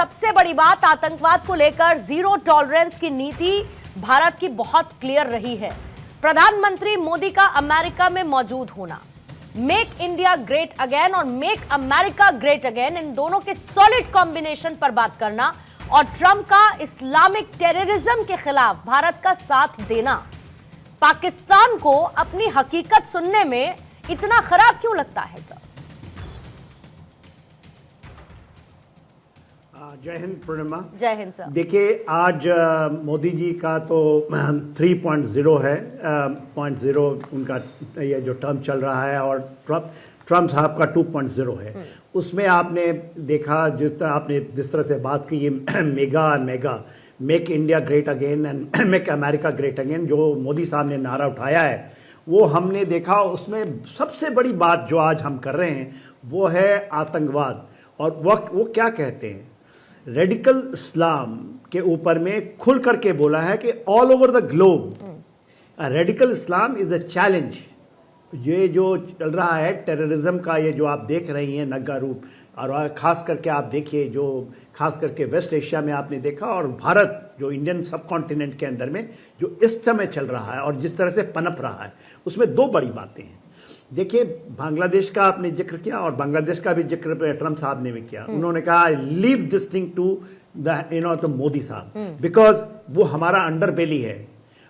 सबसे बड़ी बात, आतंकवाद को लेकर जीरो टॉलरेंस की नीति भारत की बहुत क्लियर रही है। प्रधानमंत्री मोदी का अमेरिका में मौजूद होना, मेक इंडिया ग्रेट अगेन और मेक अमेरिका ग्रेट अगेन, इन दोनों के सॉलिड कॉम्बिनेशन पर बात करना और ट्रंप का इस्लामिक टेररिज्म के खिलाफ भारत का साथ देना, पाकिस्तान को अपनी हकीकत सुनने में इतना खराब क्यों लगता है सर? जय हिंद पूर्णिमा। जय हिंद सर। देखिए, आज मोदी जी का तो 3.0 है, 0.0 उनका ये जो टर्म चल रहा है, और ट्रम्प साहब का 2.0 है। उसमें आपने देखा, जिस तरह से बात की, ये mega make India great again and make America great again जो मोदी साहब ने नारा उठाया है, वो हमने देखा। उसमें सबसे बड़ी बात जो आज हम कर रहे हैं वो है आतंकवाद। और वो क्या कहते हैं, रेडिकल इस्लाम के ऊपर में खुल करके बोला है कि all over the globe radical Islam is a challenge. ये जो चल रहा है टेररिज्म का, ये जो आप देख रही हैं नंगा रूप, और ख़ास करके आप देखिए जो खास करके वेस्ट एशिया में आपने देखा, और भारत जो इंडियन सब कॉन्टिनेंट के अंदर में जो इस समय चल रहा है और जिस तरह से पनप रहा है, उसमें दो बड़ी बातें हैं। देखिए, बांग्लादेश का आपने जिक्र किया और बांग्लादेश का भी जिक्र ट्रम्प साहब ने भी किया। उन्होंने कहा leave this thing to the तो मोदी साहब, बिकॉज वो हमारा अंडरबेली है।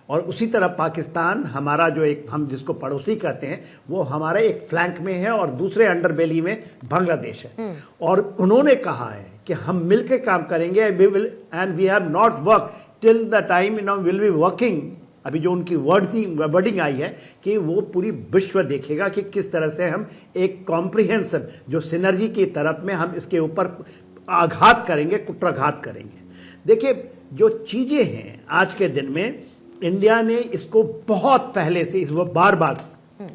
और उसी तरह पाकिस्तान हमारा जो एक, हम जिसको पड़ोसी कहते हैं, वो हमारे एक फ्लैंक में है और दूसरे अंडरबेली में बांग्लादेश है। और उन्होंने कहा है कि हम मिलकर काम करेंगे, we will and we have not work till the time will be working. अभी जो उनकी वर्डिंग आई है कि वो पूरी विश्व देखेगा कि किस तरह से हम एक कॉम्प्रिहेंसिव जो सिनर्जी की तरफ में हम इसके ऊपर आघात करेंगे, कुट्राघात करेंगे। देखिए, जो चीज़ें हैं आज के दिन में, इंडिया ने इसको बहुत पहले से इस बार बार,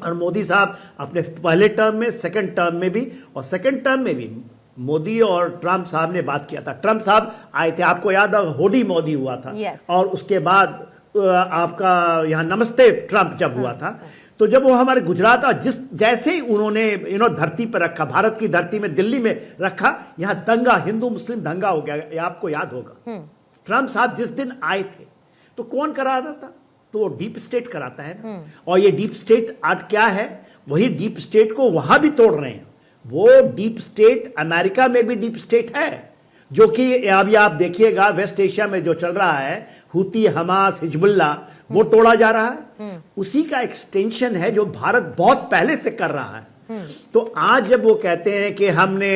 और मोदी साहब अपने पहले टर्म में, सेकंड टर्म में भी, और सेकंड टर्म में भी मोदी और ट्रम्प साहब ने बात किया था। ट्रम्प साहब आए थे, आपको याद है होडी मोदी हुआ था। और उसके बाद आपका यहाँ नमस्ते ट्रम्प जब हुआ था, तो जब वो हमारे गुजरात और जैसे ही उन्होंने धरती पर रखा, भारत की धरती में, दिल्ली में रखा, यहाँ दंगा, हिंदू मुस्लिम दंगा हो गया। ये आपको याद होगा। ट्रम्प साहब जिस दिन आए थे तो कौन करा रहा था? तो वो डीप स्टेट कराता है ना। और ये डीप स्टेट आज क्या है, वही डीप स्टेट को वहां भी तोड़ रहे हैं। वो डीप स्टेट अमेरिका में भी डीप स्टेट है, जो कि अभी आप देखिएगा वेस्ट एशिया में जो चल रहा है, हुती, हमास, हिजबुल्ला, वो तोड़ा जा रहा है। उसी का एक्सटेंशन है जो भारत बहुत पहले से कर रहा है। तो आज जब वो कहते हैं कि हमने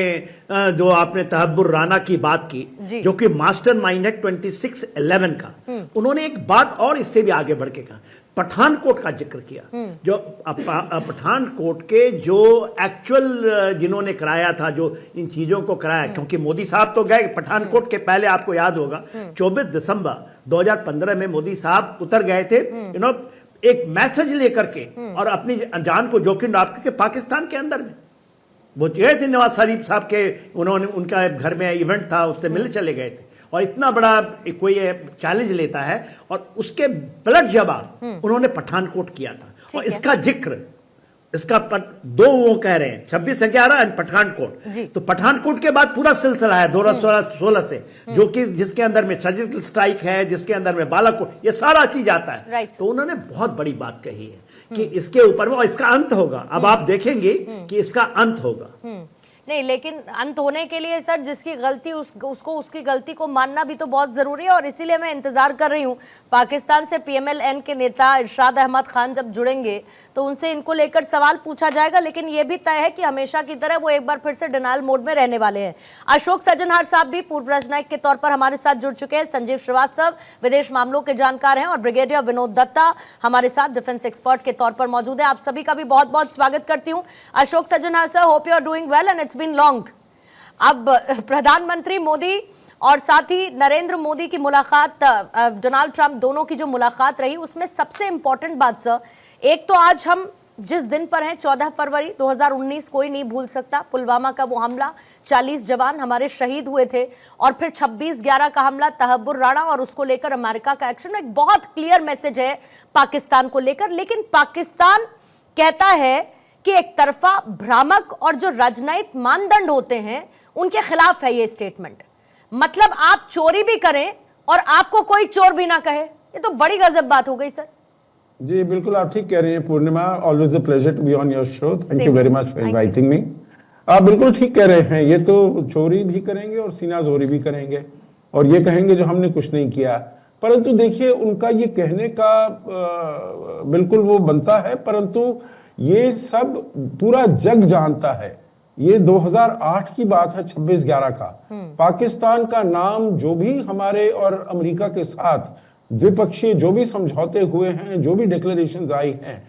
जो आपने तहब्बुर राना की बात की, जो कि मास्टरमाइंड है 26/11 का, उन्होंने एक बात और इससे भी आगे बढ़ के कहा, पठानकोट का जिक्र किया। जो पठानकोट के जो एक्चुअल जिन्होंने कराया था, जो इन चीजों को कराया, क्योंकि मोदी साहब तो गए पठानकोट के पहले, आपको याद होगा 24 दिसंबर 2015 में मोदी साहब उतर गए थे, एक मैसेज लेकर के, और अपनी जान को जोखिम डाल करके पाकिस्तान के अंदर में वो गए थे। नवाज शरीफ साहब के, उन्होंने, उनका घर में इवेंट था, उससे मिलने चले गए थे। और इतना बड़ा कोई चैलेंज लेता है, और उसके पलट जवाब उन्होंने पठानकोट किया था। और इसका जिक्र, इसका दो वो कह रहे हैं 26/11 एंड पठानकोट। तो पठानकोट के बाद पूरा सिलसिला है 2016 से, जो कि जिसके अंदर में सर्जिकल स्ट्राइक है, जिसके अंदर में बालाकोट, ये सारा चीज आता है। तो उन्होंने बहुत बड़ी बात कही है कि इसके ऊपर में, और इसका अंत होगा। अब आप देखेंगे कि इसका अंत होगा। नहीं, लेकिन अंत होने के लिए सर, जिसकी गलती उसको उसकी गलती को मानना भी तो बहुत जरूरी है। और इसीलिए मैं इंतजार कर रही हूँ, पाकिस्तान से PMLN के नेता इरशाद अहमद खान जब जुड़ेंगे तो उनसे इनको लेकर सवाल पूछा जाएगा। लेकिन यह भी तय है कि हमेशा की तरह वो एक बार फिर से डिनायल मोड में रहने वाले हैं। अशोक सज्जनहार साहब भी पूर्व राजनयिक के तौर पर हमारे साथ जुड़ चुके हैं। संजीव श्रीवास्तव विदेश मामलों के जानकार हैं, और ब्रिगेडियर विनोद दत्ता हमारे साथ डिफेंस एक्सपर्ट के तौर पर मौजूद है। आप सभी का भी बहुत बहुत स्वागत करती हूँ। Ashok Sajjanhar sir, hope you are doing well and it's been long. अब प्रधानमंत्री मोदी और साथ ही नरेंद्र मोदी की मुलाकात, डोनाल्ड ट्रंप, दोनों की जो मुलाकात रही, उसमें सबसे इंपॉर्टेंट बात सर, एक तो आज हम जिस दिन पर हैं 14 फरवरी 2019, कोई नहीं भूल सकता, पुलवामा का वो हमला, 40 जवान हमारे शहीद हुए थे। और फिर 26/11 का हमला, तहब्बुर राना, और उसको लेकर अमेरिका का एक्शन। एक बहुत क्लियर मैसेज है पाकिस्तान को लेकर। लेकिन पाकिस्तान कहता है कि एक तरफा भ्रामक और जो राजनयिक मानदंड होते हैं उनके खिलाफ है ये स्टेटमेंट। मतलब आप चोरी भी करें और आपको कोई चोर भी ना कहे, ये तो बड़ी गजब बात हो गई सर। जी बिल्कुल, आप ठीक कह रही हैं Purnima. Always a pleasure to be on your show. Thank you very much for inviting me. आप बिल्कुल ठीक कह रहे हैं, ये तो चोरी भी करेंगे और सीनाजोरी भी करेंगे और ये कहेंगे जो हमने कुछ नहीं किया। परंतु देखिए, उनका ये कहने का बिल्कुल वो बनता है, परंतु ये सब पूरा जग जानता है। ये 2008 की बात है, 26/11 का। पाकिस्तान का नाम जो भी हमारे और अमेरिका के साथ द्विपक्षीय जो भी समझौते हुए हैं, जो भी डिक्लेरेशंस आई हैं,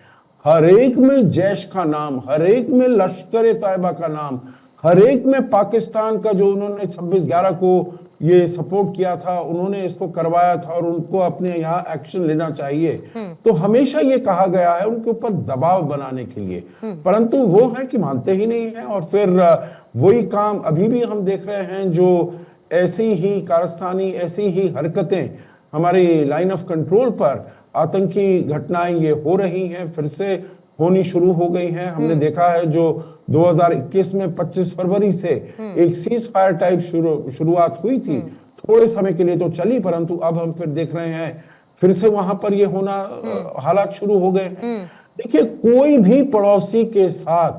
हर एक में जैश का नाम, हर एक में लश्कर तैयबा का नाम, हर एक में पाकिस्तान का जो उन्होंने 26/11 को ये सपोर्ट किया था, उन्होंने इसको करवाया था और उनको अपने यहाँ एक्शन लेना चाहिए। तो हमेशा ये कहा गया है उनके ऊपर दबाव बनाने के लिए, परंतु वो है कि मानते ही नहीं है। और फिर वही काम अभी भी हम देख रहे हैं, जो ऐसी ही कारस्तानी, ऐसी ही हरकतें हमारी लाइन ऑफ कंट्रोल पर, आतंकी घटनाएं ये हो रही हैं, फिर से होनी शुरू हो गई हैं। हमने देखा है जो 2021 में 25 फरवरी से एक सीज फायर टाइप शुरुआत हुई थी, थोड़े समय के लिए तो चली, परंतु अब हम फिर देख रहे हैं फिर से वहां पर ये होना हालात शुरू हो गए हैं। देखिए, कोई भी पड़ोसी के साथ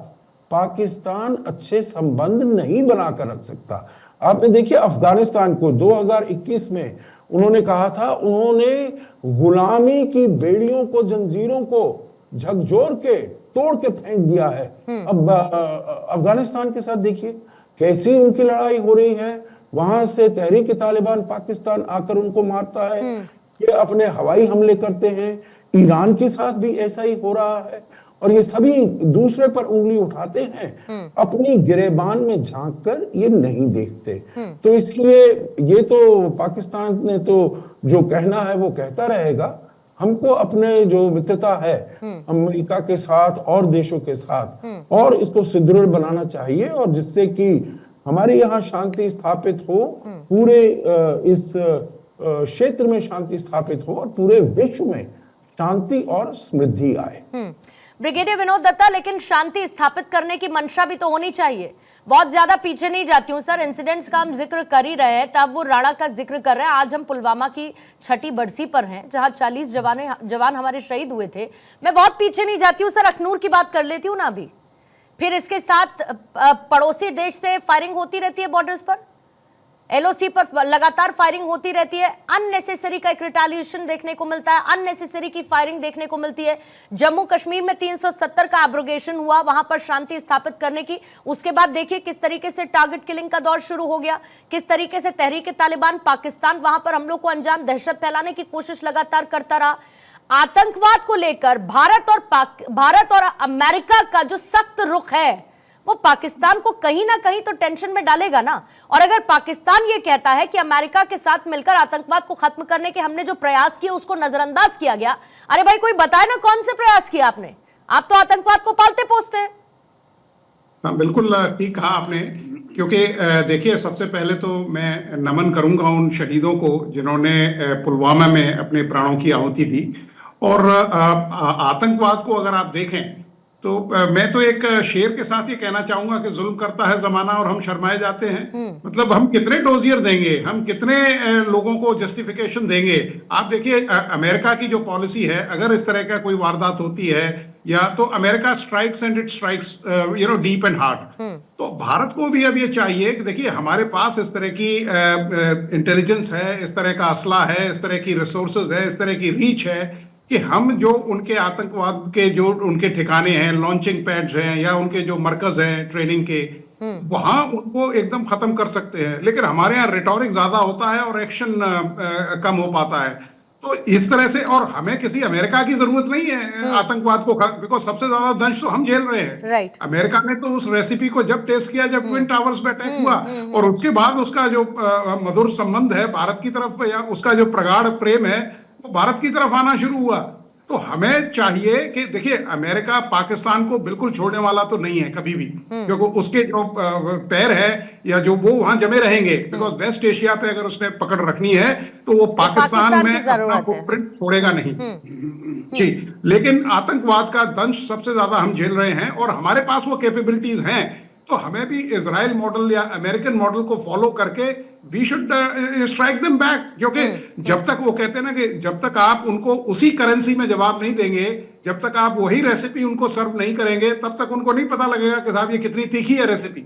पाकिस्तान अच्छे संबंध नहीं बनाकर रख सकता। आपने देखिए अफगानिस्तान को 2021 में उन्होंने कहा था, उन्होंने गुलामी की बेड़ियों को, जंजीरों को झकझोर के तोड़ के फेंक दिया है। अब अफगानिस्तान के साथ देखिए कैसी उनकी लड़ाई हो रही है, वहां से तहरीक तालिबान पाकिस्तान आकर उनको मारता है, ये अपने हवाई हमले करते हैं। ईरान के साथ भी ऐसा ही हो रहा है और ये सभी दूसरे पर उंगली उठाते हैं, अपनी गिरेबान में झांक कर ये नहीं देखते। तो इसलिए ये तो पाकिस्तान ने तो जो कहना है वो कहता रहेगा। हमको अपने जो मित्रता है अमेरिका के साथ और देशों के साथ और इसको सुदृढ़ बनाना चाहिए, और जिससे कि हमारे यहाँ शांति स्थापित हो, पूरे इस क्षेत्र में शांति स्थापित हो और पूरे विश्व में शांति और समृद्धि आए। ब्रिगेडियर विनोद दत्ता, लेकिन शांति स्थापित करने की मंशा भी तो होनी चाहिए। बहुत ज्यादा पीछे नहीं जाती हूँ सर, इंसिडेंट्स का हम जिक्र कर ही रहे हैं, तब वो राणा का जिक्र कर रहे हैं। आज हम पुलवामा की 6ठी बरसी पर हैं, जहां 40 जवान हमारे शहीद हुए थे। मैं बहुत पीछे नहीं जाती हूँ सर, अखनूर की बात कर लेती हूँ ना अभी। फिर इसके साथ पड़ोसी देश से फायरिंग होती रहती है बॉर्डर्स पर, एलओसी पर लगातार फायरिंग होती रहती है। अननेसेसरी का एक रिटेलिएशन देखने को मिलता है, अननेसेसरी की फायरिंग देखने को मिलती है। जम्मू कश्मीर में 370 का एब्रोगेशन हुआ, वहां पर शांति स्थापित करने की। उसके बाद देखिए किस तरीके से टारगेट किलिंग का दौर शुरू हो गया, किस तरीके से तहरीक तालिबान पाकिस्तान वहां पर हमलों को अंजाम, दहशत फैलाने की कोशिश लगातार करता रहा। आतंकवाद को लेकर भारत और अमेरिका का जो सख्त रुख है वो पाकिस्तान को कहीं ना कहीं तो टेंशन में डालेगा ना। और अगर पाकिस्तान ये कहता है कि अमेरिका के साथ मिलकर आतंकवाद को खत्म करने के हमने जो प्रयास किए उसको नजरअंदाज किया गया, अरे भाई कोई बताए ना कौन से प्रयास किया आपने? आप तो आतंकवाद को पालते पोसते हैं। हाँ, बिल्कुल ठीक कहा आपने, क्योंकि देखिए सबसे पहले तो मैं नमन करूंगा उन शहीदों को जिन्होंने पुलवामा में अपने प्राणों की आहुति दी। और आतंकवाद को अगर आप देखें तो मैं तो एक शेर के साथ ये कहना चाहूंगा कि जुल्म करता है जमाना और हम शर्माए जाते हैं। मतलब हम कितने डोजियर देंगे, हम कितने लोगों को जस्टिफिकेशन देंगे। आप देखिए अमेरिका की जो पॉलिसी है, अगर इस तरह का कोई वारदात होती है या तो America strikes and it strikes deep and hard. तो भारत को भी अब ये चाहिए कि देखिए हमारे पास इस तरह की इंटेलिजेंस है, इस तरह का असला है, इस तरह की रिसोर्सेज है, इस तरह की रीच है कि हम जो उनके आतंकवाद के जो उनके ठिकाने हैं, लॉन्चिंग पैड्स हैं या उनके जो मरकज हैं ट्रेनिंग के, वहां उनको एकदम खत्म कर सकते हैं। लेकिन हमारे यहाँ रिटोरिक ज्यादा होता है और एक्शन कम हो पाता है। तो इस तरह से, और हमें किसी अमेरिका की जरूरत नहीं है आतंकवाद को, बिकॉज सबसे ज्यादा दंश तो हम झेल रहे हैं। अमेरिका ने तो उस रेसिपी को जब टेस्ट किया जब ट्विन टावर्स पे अटैक हुआ, और उसके बाद उसका जो मधुर संबंध है भारत की तरफ या उसका जो प्रगाढ़ प्रेम है वो भारत की तरफ आना शुरू हुआ। तो हमें चाहिए कि देखिए अमेरिका पाकिस्तान को बिल्कुल छोड़ने वाला तो नहीं है कभी भी, क्योंकि उसके जो पैर है या जो वो वहां जमे रहेंगे, बिकॉज वेस्ट एशिया पे अगर उसने पकड़ रखनी है तो वो पाकिस्तान में अपना फुटप्रिंट छोड़ेगा नहीं। जी, लेकिन आतंकवाद का दंश सबसे ज्यादा हम झेल रहे हैं और हमारे पास वो कैपेबिलिटीज हैं तो हमें भी इजराइल मॉडल या अमेरिकन मॉडल को फॉलो करके we should strike them back, क्योंकि जब तक वो कहते हैं ना कि जब तक आप उनको उसी करेंसी में जवाब नहीं देंगे, जब तक आप वही रेसिपी उनको सर्व नहीं करेंगे, तब तक उनको नहीं पता लगेगा कि साहब ये कितनी तीखी है रेसिपी।